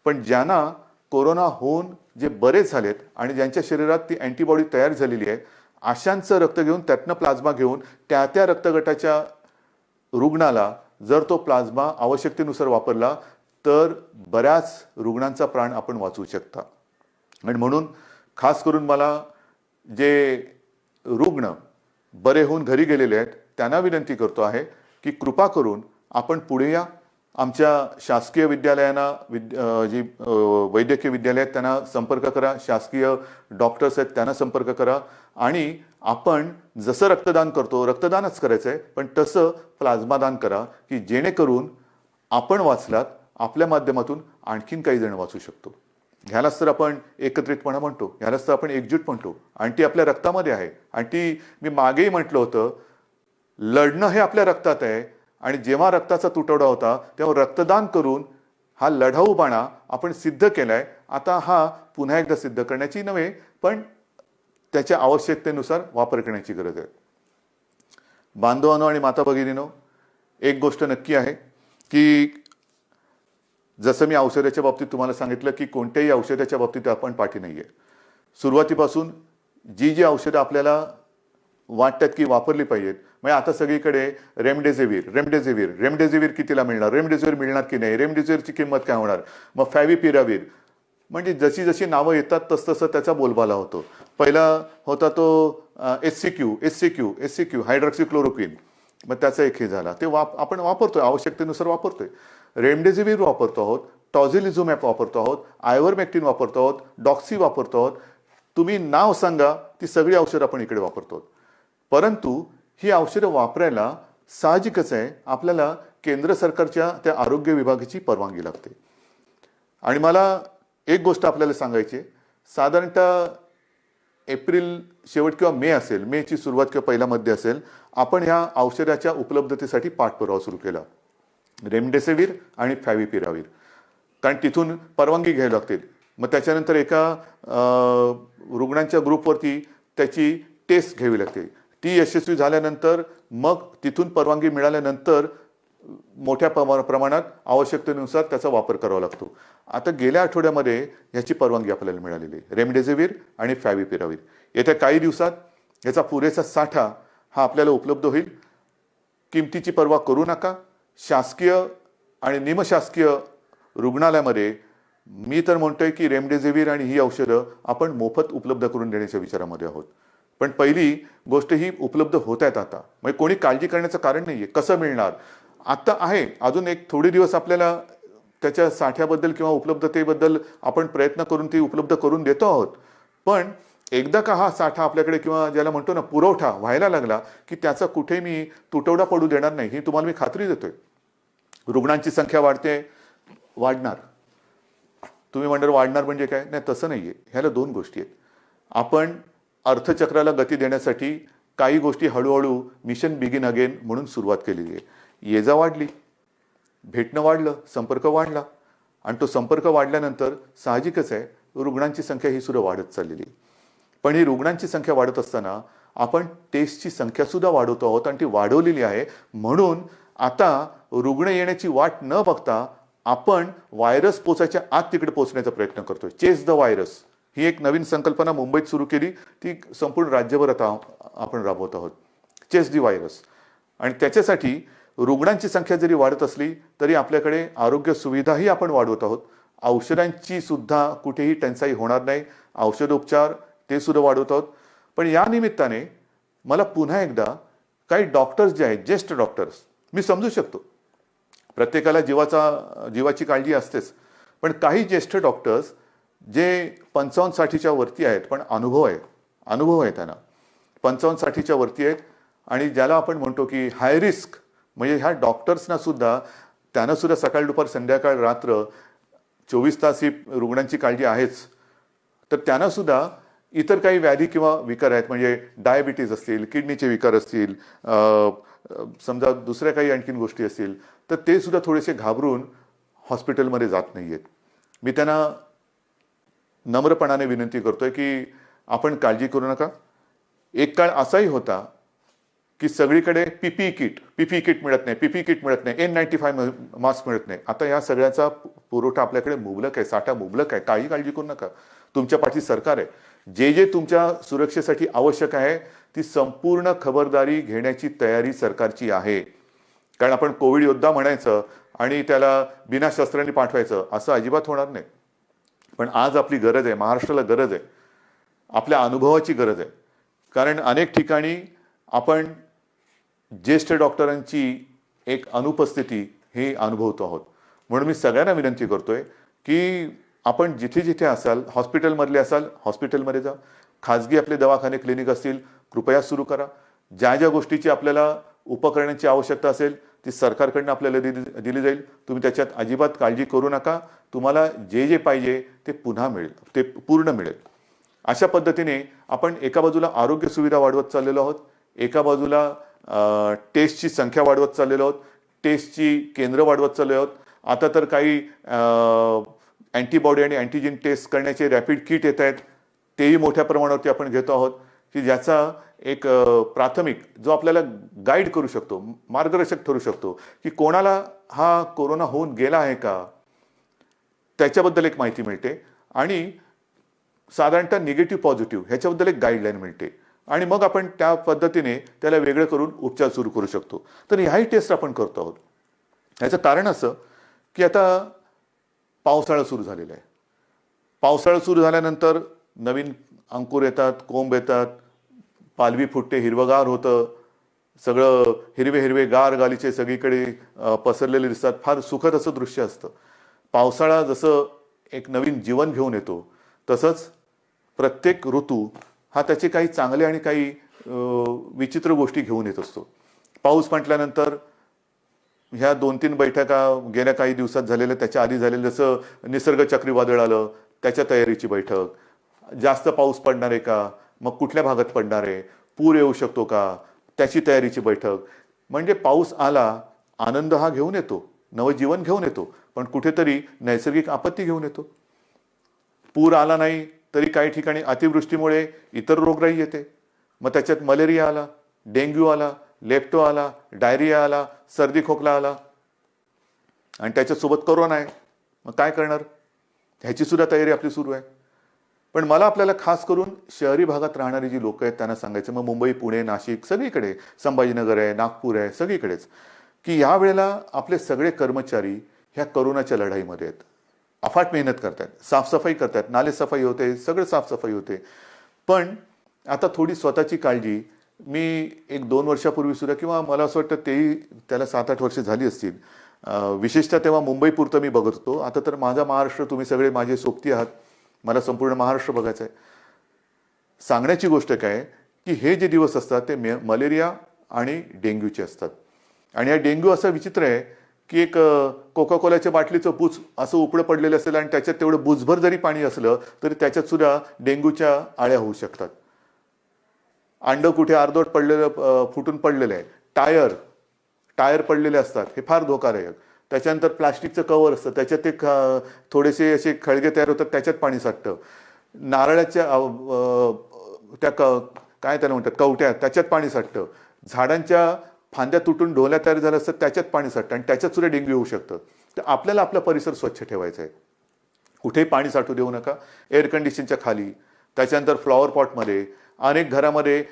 [SPEAKER 1] पण ज्यांना कोरोना होऊन जे बरे झालेत आणि ज्यांच्या शरीरात ती अँटीबॉडी तयार झालेली आहे, अशांचं रक्त घेऊन त्यातनं प्लाझ्मा घेऊन त्या रक्तगटाच्या रुग्णाला जर तो प्लाझ्मा आवश्यकतेनुसार वापरला तर बऱ्याच रुग्णांचा प्राण आपण वाचवू शकता. आणि म्हणून खास करून मला जे रुग्ण बरे होऊन घरी गेलेले आहेत त्यांना विनंती करतो आहे की कृपा करून आपण पुढे या. आमच्या शासकीय विद्यालयांना जी वैद्यकीय विद्यालय आहेत त्यांना संपर्क करा, शासकीय डॉक्टर्स आहेत त्यांना संपर्क करा आणि आपण जसं रक्तदान करतो रक्तदानच करायचं आहे, पण तसं प्लाझ्मा दान करा की जेणेकरून आपण वाचलात, आपल्या माध्यमातून आणखीन काही जण वाचू शकतो. ह्यालाच तर आपण एकत्रितपणा म्हणतो, ह्यालाच तर आपण एकजूट म्हणतो आणि ती आपल्या रक्तामध्ये आहे. आणि ती मी मागेही म्हटलं होतं, लढणं हे आपल्या रक्तात आहे आणि जेव्हा रक्ताचा तुटवडा होता तेव्हा रक्तदान करून हा लढाऊपणा आपण सिद्ध केलाय. आता हा पुन्हा एकदा सिद्ध करण्याची नव्हे, पण त्याच्या आवश्यकतेनुसार वापर करण्याची गरज आहे. बांधवांनो आणि माता भगिनींनो, एक गोष्ट नक्की आहे की जसं मी औषधाच्या बाबतीत तुम्हाला सांगितलं की कोणत्याही औषधाच्या बाबतीत आपण पाठी नाहीये. सुरुवातीपासून जी औषधं आपल्याला वाटतात की वापरली पाहिजेत, म्हणजे आता सगळीकडे रेमडेसिवीर कितीला मिळणार, रेमडेसिवीर मिळणार की नाही, रेमडेसिवीरची किंमत काय होणार, मग फॅविपिरावीर, म्हणजे जशी जशी नावं येतात तसतसं त्याचा बोलबाला होतो. पहिला होता तो एससीक्यू हायड्रॉक्सिक्लोरोक्विन, मग त्याचा एक हे झाला, ते आपण वापरतोय, आवश्यकतेनुसार वापरतोय. रेमडेसिवीर वापरतो आहोत, टॉझिलिझुमॅब वापरतो आहोत, आयव्हरमेक्टिन वापरतो आहोत, डॉक्सी वापरतो आहोत. तुम्ही नाव सांगा, ती सगळी औषधं आपण इकडे वापरतो. परंतु ही औषधं वापरायला साहजिकच आहे आपल्याला केंद्र सरकारच्या त्या आरोग्य विभागाची परवानगी लागते. आणि मला एक गोष्ट आपल्याला सांगायची आहे, साधारणतः एप्रिल शेवट किंवा मे असेल, मेची सुरुवात किंवा पहिला मध्ये असेल, आपण ह्या औषधाच्या उपलब्धतेसाठी पाठपुरावा सुरू केला, रेमडेसिवीर आणि फॅविपिरावीर, कारण तिथून परवानगी घ्यावी लागतील. मग त्याच्यानंतर एका रुग्णांच्या ग्रुपवरती त्याची टेस्ट घ्यावी लागते. ती यशस्वी झाल्यानंतर मग तिथून परवानगी मिळाल्यानंतर मोठ्या प्रमाणात आवश्यकतेनुसार त्याचा वापर करावा लागतो. आता गेल्या आठवड्यामध्ये ह्याची परवानगी आपल्याला मिळालेली आहे, रेमडेसिवीर आणि फॅविपिरावीर. येत्या काही दिवसात याचा पुरेसा साठा हा आपल्याला उपलब्ध होईल. किमतीची पर्वा करू नका. शासकीय आणि निमशासकीय रुग्णालयामध्ये मी तर म्हणतोय की रेमडेसिवीर आणि ही औषधं आपण मोफत उपलब्ध करून देण्याच्या विचारामध्ये आहोत. पण पहिली गोष्ट ही उपलब्ध होत आहेत आता, म्हणजे कोणी काळजी करण्याचं कारण नाहीये. कसं मिळणार आता आहे, अजून एक थोडे दिवस आपल्याला त्याच्या साठ्याबद्दल किंवा उपलब्धतेबद्दल आपण प्रयत्न करून ती उपलब्ध करून देतो आहोत. पण एकदा का हा साठा आपल्याकडे किंवा ज्याला म्हणतो ना पुरवठा व्हायला लागला की त्याचा कुठे मी तुटवडा पडू देणार नाही, ही तुम्हाला मी खात्री देतोय. रुग्णांची संख्या वाढणार. तुम्ही म्हणणार वाढणार म्हणजे काय, नाही तसं नाहीये. ह्याला दोन गोष्टी आहेत. आपण अर्थचक्राला गती देण्यासाठी काही गोष्टी हळूहळू मिशन बिगिन अगेन म्हणून सुरुवात केलेली आहे. ये जा वाढली, भेटणं वाढलं, संपर्क वाढला आणि तो संपर्क वाढल्यानंतर साहजिकच आहे रुग्णांची संख्या ही सुद्धा वाढत चाललेली आहे. पण ही रुग्णांची संख्या वाढत असताना आपण टेस्टची संख्या सुद्धा वाढवतो आहोत आणि ती वाढवलेली आहे. म्हणून आता रुग्ण येण्याची वाट न बघता आपण व्हायरस पोचायच्या आत तिकडे पोहोचण्याचा प्रयत्न करतोय. चेस द व्हायरस ही एक नवीन संकल्पना मुंबईत सुरू केली, ती संपूर्ण राज्यभर आता आपण राबवत आहोत, चेस द व्हायरस. आणि त्याच्यासाठी रुग्णांची संख्या जरी वाढत असली तरी आपल्याकडे आरोग्य सुविधाही आपण वाढवत आहोत. औषधांची सुद्धा कुठेही टंचाई होणार नाही, औषधोपचार ते सुद्धा वाढवत आहोत. पण या निमित्ताने मला पुन्हा एकदा काही डॉक्टर्स जे आहेत, ज्येष्ठ डॉक्टर्स, मी समजू शकतो प्रत्येकाला जीवाची काळजी असतेच, पण काही ज्येष्ठ डॉक्टर्स जे 55-60च्या वरती आहेत पण अनुभव आहे त्यांना, 55-60च्या वरती आहेत आणि ज्याला आपण म्हणतो की हाय रिस्क, म्हणजे ह्या डॉक्टर्सना सुद्धा त्यांना सुद्धा सकाळ दुपार संध्याकाळ रात्र 24 तास ही रुग्णांची काळजी आहेच. तर त्यांना सुद्धा इतर काही व्याधी किंवा विकार आहेत, म्हणजे डायबिटीज असतील, किडनीचे विकार असतील, समजा दुसऱ्या काही आणखीन गोष्टी असतील, तर ते सुद्धा थोडेसे घाबरून हॉस्पिटलमध्ये जात नाहीयेत. मी त्यांना नम्रपणाने विनंती करतोय की आपण काळजी करू नका. एक काळ असाही होता की सगळीकडे पीपीई किट मिळत नाही, N95 मास्क मिळत नाही. आता या सगळ्याचा पुरवठा आपल्याकडे मुबलक आहे, साठा मुबलक आहे. काही काळजी करू नका. तुमच्या पाठी सरकार आहे. जे तुमच्या सुरक्षेसाठी आवश्यक आहे ती संपूर्ण खबरदारी घेण्याची तयारी सरकारची आहे. कारण आपण कोविड योद्धा म्हणायचं आणि त्याला बिना शस्त्रांनी पाठवायचं असं अजिबात होणार नाही. पण आज आपली गरज आहे, महाराष्ट्राला गरज आहे, आपल्या अनुभवाची गरज आहे. कारण अनेक ठिकाणी आपण ज्येष्ठ डॉक्टरांची एक अनुपस्थिती हे अनुभवतो आहोत. म्हणून मी सगळ्यांना विनंती करतोय की आपण जिथे जिथे असाल, हॉस्पिटलमधले असाल हॉस्पिटलमध्ये जा, खाजगी आपले दवाखाने क्लिनिक असतील कृपया सुरू करा. ज्या ज्या गोष्टीची आपल्याला उपकरणांची आवश्यकता असेल ती सरकारकडनं आपल्याला दिली जाईल. तुम्ही त्याच्यात अजिबात काळजी करू नका. तुम्हाला जे जे पाहिजे ते पुन्हा मिळेल, ते पूर्ण मिळेल. अशा पद्धतीने आपण एका बाजूला आरोग्य सुविधा वाढवत चाललेलो आहोत, एका बाजूला टेस्टची संख्या वाढवत चाललेलो आहोत, टेस्टची केंद्र वाढवत चाललेलो आहोत. आता तर काही अँटीबॉडी आणि अँटीजेन टेस्ट करण्याचे रॅपिड किट येत आहेत, तेही मोठ्या प्रमाणावरती आपण घेतो आहोत की ज्याचा एक प्राथमिक जो आपल्याला गाईड करू शकतो, मार्गदर्शक ठरू शकतो की कोणाला हा कोरोना होऊन गेला आहे का त्याच्याबद्दल एक माहिती मिळते आणि साधारणतः निगेटिव्ह पॉझिटिव्ह ह्याच्याबद्दल एक गाईडलाईन मिळते आणि मग आपण त्या पद्धतीने त्याला वेगळं करून उपचार सुरू करू शकतो. तर ह्याही टेस्ट आपण करतो आहोत. ह्याचं कारण असं की आता पावसाळा सुरू झालेला आहे. पावसाळा सुरू झाल्यानंतर नवीन अंकुर येतात, कोंब येतात, पालवी फुटते, हिरवगार होतं, सगळं हिरवे हिरवे गार गालीचे सगळीकडे पसरलेले दिसतात. फार सुखद असं दृश्य असतं. पावसाळा जसं एक नवीन जीवन घेऊन येतो तसंच प्रत्येक ऋतू हा त्याचे काही चांगले आणि काही विचित्र गोष्टी घेऊन येत असतो. पाऊस म्हटल्यानंतर ह्या 2-3 बैठका गेल्या काही दिवसात झालेल्या, त्याच्या आधी झालेलं जसं निसर्ग चक्रीवादळ आलं त्याच्या तयारीची बैठक, जास्त पाऊस पडणार आहे का, मग कुठल्या भागात पडणार आहे, पूर येऊ शकतो का, त्याची तयारीची बैठक. म्हणजे पाऊस आला, आनंद हा घेऊन येतो, नवजीवन घेऊन येतो, पण कुठेतरी नैसर्गिक आपत्ती घेऊन येतो. पूर आला नाही तरी काही ठिकाणी अतिवृष्टीमुळे इतर रोगराई येते. मग त्याच्यात मलेरिया आला, डेंग्यू आला, लेप्टो आला, डायरिया आला, सर्दी खोकला आला आणि त्याच्यासोबत कोरोना आहे. मग काय करणार, ह्याची सुद्धा तयारी आपली सुरू आहे. पण मला आपल्याला खास करून शहरी भागात राहणारी जी लोक आहेत त्यांना सांगायचं, मग मुंबई, पुणे, नाशिक सगळीकडे, संभाजीनगर आहे, नागपूर आहे, सगळीकडेच, की या वेळेला आपले सगळे कर्मचारी ह्या कोरोनाच्या लढाईमध्ये आहेत. अफाट मेहनत करतात, साफसफाई करतात, नाले सफाई होते, सगळं साफसफाई होते. पण आता थोडी स्वतःची काळजी मी 1-2 वर्षापूर्वी सुद्धा, किंवा मला असं वाटतं तेही त्याला 7-8 वर्ष झाली असतील, विशेषतः तेव्हा मुंबईपुरतं मी बघत होतो. आता तर माझा महाराष्ट्र, तुम्ही सगळे माझे सोबती आहात, मला संपूर्ण महाराष्ट्र बघायचं आहे. सांगण्याची गोष्ट काय की हे जे दिवस असतात ते मलेरिया आणि डेंग्यूचे असतात. आणि हा डेंग्यू असा विचित्र आहे की एक कोका कोलाच्या बाटलीचं बुच असं उपडं पडलेलं असेल आणि त्याच्यात तेवढं बुचभर जरी पाणी असलं तरी त्याच्यात सुद्धा डेंग्यूच्या आळ्या होऊ शकतात. अंड कुठे अर्धवट पडलेलं, फुटून पडलेलं आहे, टायर पडलेले असतात, हे फार धोकादायक. त्याच्यानंतर प्लास्टिकचं कवर असतं, त्याच्यात ते थोडेसे असे खळगे तयार होतात, त्याच्यात पाणी साठतं. नारळाच्या त्या काय त्याला म्हणतात कवट्या, त्याच्यात पाणी साठतं. झाडांच्या फांद्या तुटून ढोल्या तयार झाल्या असतात, त्याच्यात पाणी साठतं आणि त्याच्यात सुद्धा डेंग्यू होऊ शकतं. तर आपल्याला आपला परिसर स्वच्छ ठेवायचा आहे. कुठेही पाणी साठू देऊ नका. एअर कंडिशनच्या खाली, त्याच्यानंतर फ्लॉवर पॉटमध्ये, अनेक घरामध्ये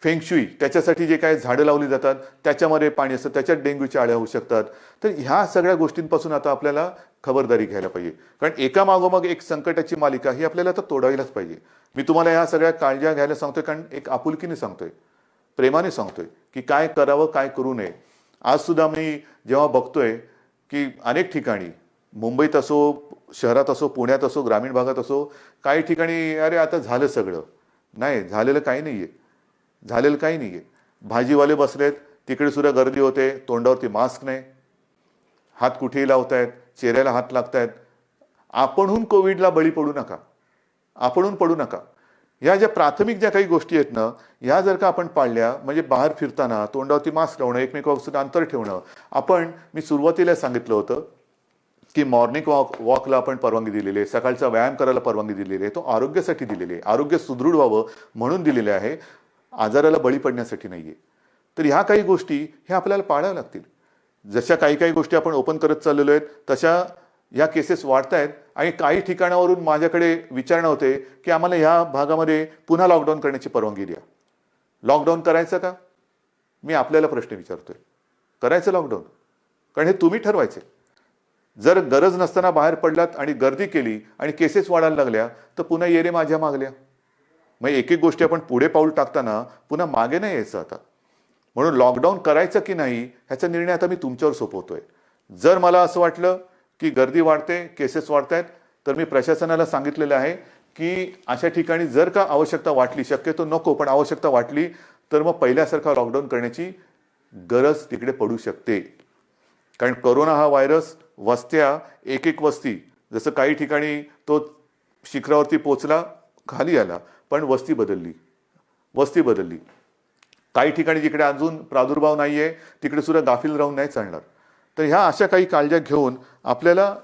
[SPEAKER 1] फेंगशुई त्याच्यासाठी जे काही झाडं लावली जातात त्याच्यामध्ये पाणी असतं, त्याच्यात डेंग्यूच्या आळ्या होऊ शकतात. तर ह्या सगळ्या गोष्टींपासून आता आपल्याला खबरदारी घ्यायला पाहिजे. कारण एका मागोमाग एक संकटाची मालिका ही आपल्याला आता तोडायलाच पाहिजे. मी तुम्हाला ह्या सगळ्या काळज्या घ्यायला सांगतोय कारण एक आपुलकीने सांगतोय, प्रेमाने सांगतोय की काय करावं, काय करू नये. आज सुद्धा मी जेव्हा बघतोय की अनेक ठिकाणी, मुंबईत असो, शहरात असो, पुण्यात असो, ग्रामीण भागात असो, काही ठिकाणी अरे आता झालं सगळं. नाही, झालेलं काही नाहीये, झालेलं काही नाहीये. भाजीवाले बसलेत, तिकडे सुद्धा गर्दी होते, तोंडावरती मास्क नाही, हात कुठेही लावतायत, चेहऱ्याला हात लागतायत. आपणहून कोविडला बळी पडू नका, आपणहून पडू नका. ह्या ज्या प्राथमिक ज्या काही गोष्टी आहेत ना, ह्या जर का आपण पाळल्या, म्हणजे बाहेर फिरताना तोंडावरती मास्क लावणं, एकमेकांपासून अंतर ठेवणं. मी सुरुवातीला सांगितलं होतं की मॉर्निंग वॉकला आपण परवानगी दिलेली आहे, सकाळचा व्यायाम करायला परवानगी दिलेली आहे. तो आरोग्यासाठी दिलेली आहे, आरोग्य सुदृढ व्हावं म्हणून दिलेले आहे, आजाराला बळी पडण्यासाठी नाहीये. तर ह्या काही गोष्टी ह्या आपल्याला पाळाव्या लागतील. जशा काही गोष्टी आपण ओपन करत चाललेलो आहेत तशा ह्या केसेस वाढत आहेत आणि काही ठिकाणावरून माझ्याकडे विचारणा होते की आम्हाला ह्या भागामध्ये पुन्हा लॉकडाऊन करण्याची परवानगी द्या. लॉकडाऊन करायचं का? मी आपल्याला प्रश्न विचारतोय, करायचं लॉकडाऊन? कारण हे तुम्ही ठरवायचे. जर गरज नसताना बाहेर पडलात आणि गर्दी केली आणि केसेस वाढायला लागल्या तर पुन्हा ये रे माझ्या मागल्या. मग एक एक गोष्टी आपण पुढे पाऊल टाकताना पुन्हा मागे नाही यायचं आता. म्हणून लॉकडाऊन करायचं की नाही ह्याचा निर्णय आता मी तुमच्यावर सोपवतोय. जर मला असं वाटलं की गर्दी वाढते, केसेस वाढतायत, तर मी प्रशासनाला सांगितलेलं आहे की अशा ठिकाणी जर का आवश्यकता वाटली, शक्यतो नको पण आवश्यकता वाटली तर मग पहिल्यासारखा लॉकडाऊन करण्याची गरज तिकडे पडू शकते. कारण कोरोना हा व्हायरस वस्त्या, एक एक वस्ती, जसं काही ठिकाणी तो शिखरावरती पोचला, खाली आला, पण वस्ती बदलली. काही ठिकाणी जिकडे अजून प्रादुर्भाव नाहीये तिकडे सुद्धा गाफील राहून नाही चालणार. तर ह्या अशा काही काळज्या घेऊन आपल्याला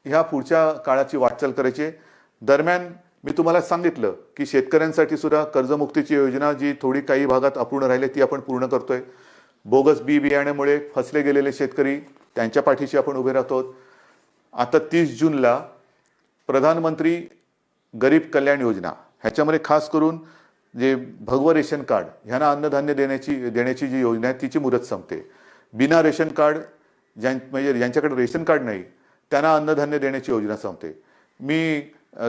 [SPEAKER 1] ह्या पुढच्या काळाची वाटचाल करायची. दरम्यान मी तुम्हाला सांगितलं की शेतकऱ्यांसाठी सुद्धा कर्जमुक्तीची योजना जी थोडी काही भागात अपूर्ण राहिली ती आपण पूर्ण करतोय. बोगस बी बियाण्यामुळे फसले गेलेले शेतकरी त्यांच्या पाठीशी आपण उभे राहतो. आता 30 जूनला प्रधानमंत्री गरीब कल्याण योजना ह्याच्यामध्ये खास करून जे भगवं रेशन कार्ड ह्यांना अन्नधान्य देण्याची जी योजना आहे तिची मुदत संपते. बिना रेशन कार्ड म्हणजे ज्यांच्याकडे रेशन कार्ड नाही त्यांना अन्नधान्य देण्याची योजना संपते. मी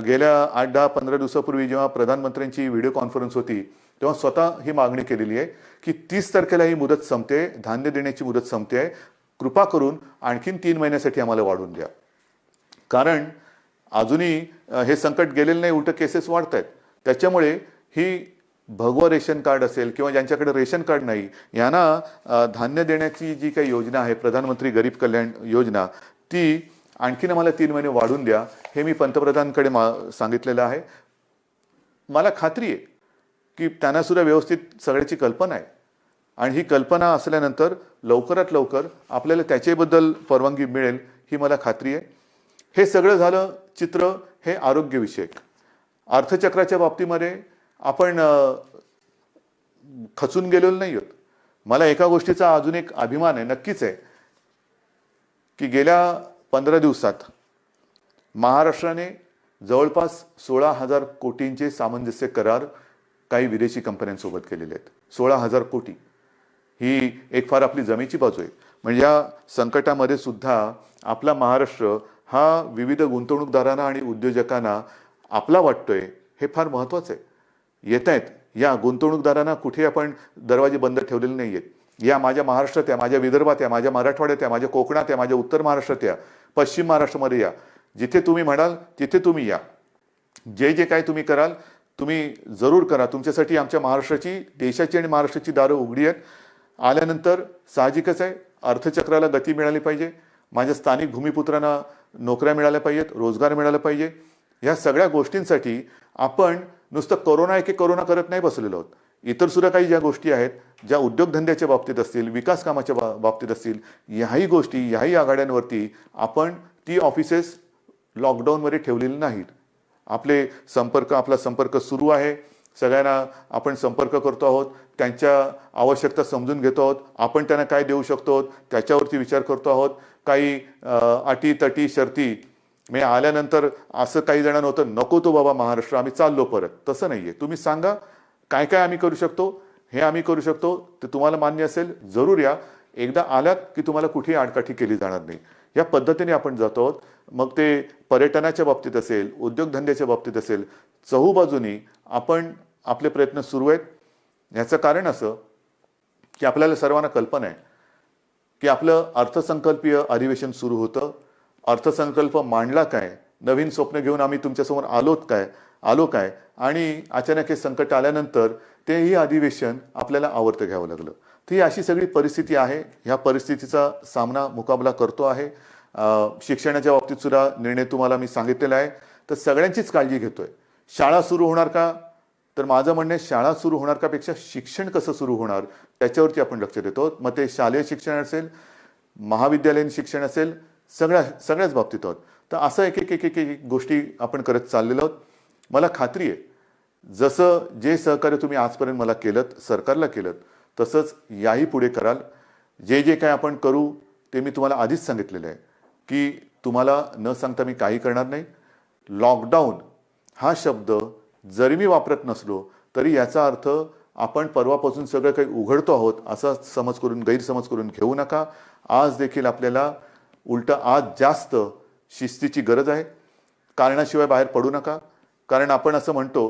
[SPEAKER 1] गेल्या 8-10-15 दिवसापूर्वी जेव्हा प्रधानमंत्र्यांची व्हिडिओ कॉन्फरन्स होती तेव्हा स्वतः ही मागणी केलेली आहे की 30 तारखेला ही मुदत संपते, धान्य देण्याची मुदत संपते, कृपा करून आणखीन 3 महिन्यासाठी आम्हाला वाढवून द्या. कारण अजूनही हे संकट गेलेलं नाही, उलट केसेस वाढत आहेत. त्याच्यामुळे ही भगवं रेशन कार्ड असेल किंवा ज्यांच्याकडे रेशन कार्ड नाही यांना धान्य देण्याची जी काही योजना आहे प्रधानमंत्री गरीब कल्याण योजना, ती आणखीन आम्हाला 3 महिने वाढवून द्या हे मी पंतप्रधानांकडे सांगितलेलं आहे. मला खात्री आहे की त्यांना सुद्धा व्यवस्थित सगळ्याची कल्पना आहे आणि ही कल्पना असल्यानंतर लवकरात लवकर आपल्याला त्याच्याबद्दल परवानगी मिळेल ही मला खात्री आहे. हे सगळं झालं चित्र हे आरोग्यविषयक. अर्थचक्राच्या बाबतीमध्ये आपण खचून गेलेलो नाही आहोत. मला एका गोष्टीचा अजून एक अभिमान आहे, नक्कीच आहे, की गेल्या 15 दिवसात महाराष्ट्राने जवळपास 16,000 कोटींचे सामंजस्य करार काही विदेशी कंपन्यांसोबत केलेले आहेत. 16,000 कोटी ही एक फार आपली जमेची बाजू आहे. म्हणजे या संकटामध्ये सुद्धा आपला महाराष्ट्र हा विविध गुंतवणूकदारांना आणि उद्योजकांना आपला वाटतोय हे फार महत्त्वाचं आहे. येत आहेत या गुंतवणूकदारांना कुठे आपण दरवाजे बंद ठेवलेले नाही आहेत. या माझ्या महाराष्ट्रात या, माझ्या विदर्भात या, माझ्या मराठवाड्यात या, माझ्या कोकणात या, माझ्या उत्तर महाराष्ट्रात या, पश्चिम महाराष्ट्रामध्ये या, जिथे तुम्ही म्हणाल तिथे तुम्ही या. जे जे काय तुम्ही कराल तुम्ही जरूर करा. तुमच्यासाठी आमच्या महाराष्ट्राची, देशाची आणि महाराष्ट्राची दारं उघडी आहेत. आल्यानंतर साहजिकच आहे अर्थचक्राला गती मिळाली पाहिजे, माझ्या स्थानिक भूमिपुत्रांना नोकऱ्या मिळाल्या पाहिजेत, रोजगार मिळाला पाहिजे. ह्या सगळ्या गोष्टींसाठी आपण नुसतं कोरोना एके कोरोना करत नाही बसलेलो आहोत. इतर सुद्धा काही ज्या गोष्टी आहेत, ज्या उद्योगधंद्याच्या बाबतीत असतील, विकास कामाच्या बाबतीत असतील, ह्याही गोष्टी, ह्याही आघाड्यांवरती आपण ती ऑफिसेस लॉकडाऊनमध्ये ठेवलेली नाहीत. आपला संपर्क सुरू आहे. सगळ्यांना आपण संपर्क करतो आहोत, त्यांच्या आवश्यकता समजून घेतो आहोत, आपण त्यांना काय देऊ शकतो त्याच्यावरती विचार करतो आहोत. काही अटी तटी शर्ती मी आल्यानंतर असं काही जणांना होतं, नको तो बाबा महाराष्ट्र, आम्ही चाललो परत. तसं नाहीये. तुम्ही सांगा काय काय आम्ही करू शकतो, हे आम्ही करू शकतो, ते तुम्हाला मान्य असेल जरूर या. एकदा आलात की तुम्हाला कुठेही आडकाठी केली जाणार नाही. या पद्धतीने आपण जातो आहोत. मग ते पर्यटनाच्या बाबतीत असेल, उद्योगधंद्याच्या बाबतीत असेल, चहूबाजूनी आपण आपले प्रयत्न सुरू आहेत. याचं कारण असं की आपल्याला सर्वांना कल्पना आहे की आपलं अर्थसंकल्पीय अधिवेशन सुरू होतं. अर्थसंकल्प मांडला काय, नवीन स्वप्न घेऊन आम्ही तुमच्यासमोर आलो काय आणि अचानक हे संकट आल्यानंतर तेही अधिवेशन आपल्याला आवर्त घ्यावं लागलं. तर ही अशी सगळी परिस्थिती आहे. ह्या परिस्थितीचा मुकाबला करतो आहे. शिक्षणाच्या बाबतीत सुद्धा निर्णय तुम्हाला मी सांगितलेला आहे. तर सगळ्यांचीच काळजी घेतोय. शाळा सुरू होणार का, तर माझं म्हणणं आहे शाळा सुरू होणार का पेक्षा शिक्षण कसं सुरू होणार त्याच्यावरती आपण लक्ष देतो. मग ते शालेय शिक्षण असेल, महाविद्यालयीन शिक्षण असेल, सगळ्याच बाबतीत आहोत. तर असं एक गोष्टी आपण करत चाललेलो आहोत. मला खात्री आहे जसं जे सहकार्य तुम्ही आजपर्यंत मला केलं, सरकारला केलं, तसंच याही पुढे कराल. जे जे काय आपण करू ते मी तुम्हाला आधीच सांगितलेलं आहे की तुम्हाला न सांगता मी काही करणार नाही. लॉकडाऊन हा शब्द जरी मी वापरत नसलो तरी याचा अर्थ आपण परवापासून सगळं काही उघडतो आहोत असा गैरसमज करून घेऊ नका. आज देखील आपल्याला उलट आज जास्त शिस्तीची गरज आहे. कारणाशिवाय बाहेर पडू नका. कारण आपण असं म्हणतो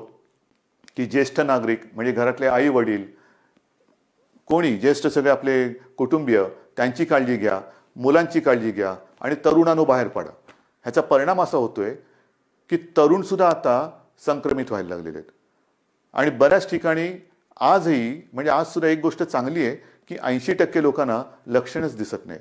[SPEAKER 1] की ज्येष्ठ नागरिक म्हणजे घरातले आई वडील कोणी ज्येष्ठ सगळे आपले कुटुंबीय त्यांची काळजी घ्या, मुलांची काळजी घ्या आणि तरुणांनो बाहेर पडा. ह्याचा परिणाम असा होतोय की तरुण सुद्धा आता संक्रमित व्हायला लागलेले आहेत. आणि बऱ्याच ठिकाणी आजही म्हणजे आज सुद्धा एक गोष्ट चांगली आहे की 80% लोकांना लक्षणच दिसत नाही.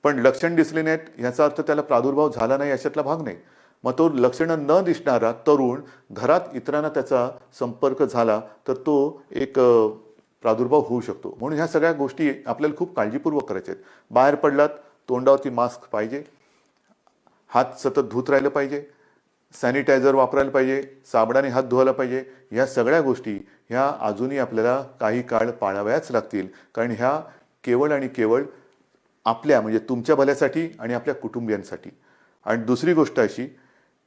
[SPEAKER 1] पण लक्षण दिसले नाहीत याचा अर्थ त्याला प्रादुर्भाव झाला नाही याच्यातला भाग नाही. मग तो लक्षणं न दिसणारा तरुण घरात इतरांना त्याचा संपर्क झाला तर तो एक प्रादुर्भाव होऊ शकतो. म्हणून ह्या सगळ्या गोष्टी आपल्याला खूप काळजीपूर्वक करायच्या आहेत. बाहेर पडलात तोंडावरती मास्क पाहिजे, हात सतत धुत राहिलं पाहिजे, सॅनिटायझर वापरायला पाहिजे, साबणाने हात धुवायला पाहिजे. ह्या सगळ्या गोष्टी ह्या अजूनही आपल्याला काही काळ पाळाव्याच लागतील. कारण ह्या केवळ आणि केवळ आपल्या म्हणजे तुमच्या भल्यासाठी आणि आपल्या कुटुंबियांसाठी. आणि दुसरी गोष्ट अशी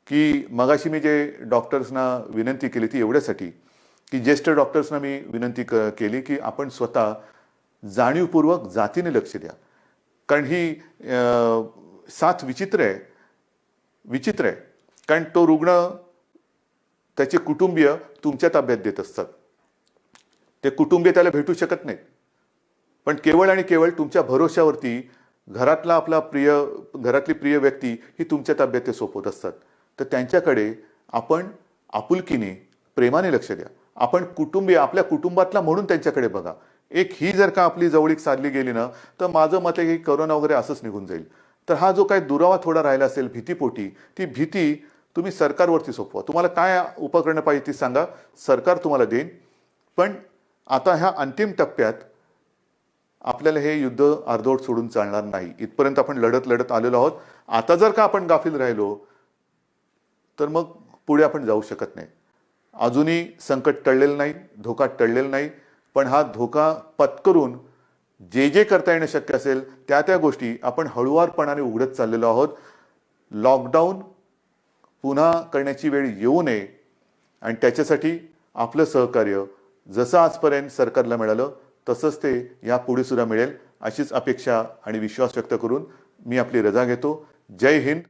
[SPEAKER 1] की मगाशी मी जे डॉक्टर्सना विनंती केली ती एवढ्यासाठी की ज्येष्ठ डॉक्टर्सना मी विनंती केली की आपण स्वतः जाणीवपूर्वक जातीने लक्ष द्या. कारण ही साथ विचित्र आहे. कारण तो रुग्ण त्याचे कुटुंबीय तुमच्या ताब्यात देत असतात. ते कुटुंबीय त्याला भेटू शकत नाहीत. पण केवळ आणि केवळ तुमच्या भरोश्यावरती घरातली प्रिय व्यक्ती ही तुमच्या ताब्यात ते सोपवत असतात. तर त्यांच्याकडे आपण आपुलकीने प्रेमाने लक्ष द्या. आपण कुटुंबीय आपल्या कुटुंबातला म्हणून त्यांच्याकडे बघा. एक ही जर का आपली जवळीक साधली गेली ना तर माझं मत आहे की करोना वगैरे असंच निघून जाईल. तर हा जो काही दुरावा थोडा राहिला असेल भीतीपोटी ती भीती तुम्ही सरकारवरती सोपवा. तुम्हाला काय उपकरणं पाहिजे ती सांगा, सरकार तुम्हाला देईन. पण आता ह्या अंतिम टप्प्यात आपल्याला हे युद्ध अर्धवट सोडून चालणार नाही. इथपर्यंत आपण लढत आलेलो आहोत. आता जर का आपण गाफील राहिलो तर मग पुढे आपण जाऊ शकत नाही. अजूनही संकट टळलेलं नाही, धोका टळलेला नाही. पण हा धोका पत्करून जे करता येणं शक्य असेल त्या गोष्टी आपण हळुवारपणाने उघडत चाललेलो आहोत. लॉकडाऊन पुन्हा करण्याची वेळ येऊ नये आणि त्याच्यासाठी आपलं सहकार्य जसं आजपर्यंत सरकारला मिळालं तसंच ते यापुढे सुद्धा मिळेल अशीच अपेक्षा आणि विश्वास व्यक्त करून मी आपली रजा घेतो. जय हिंद.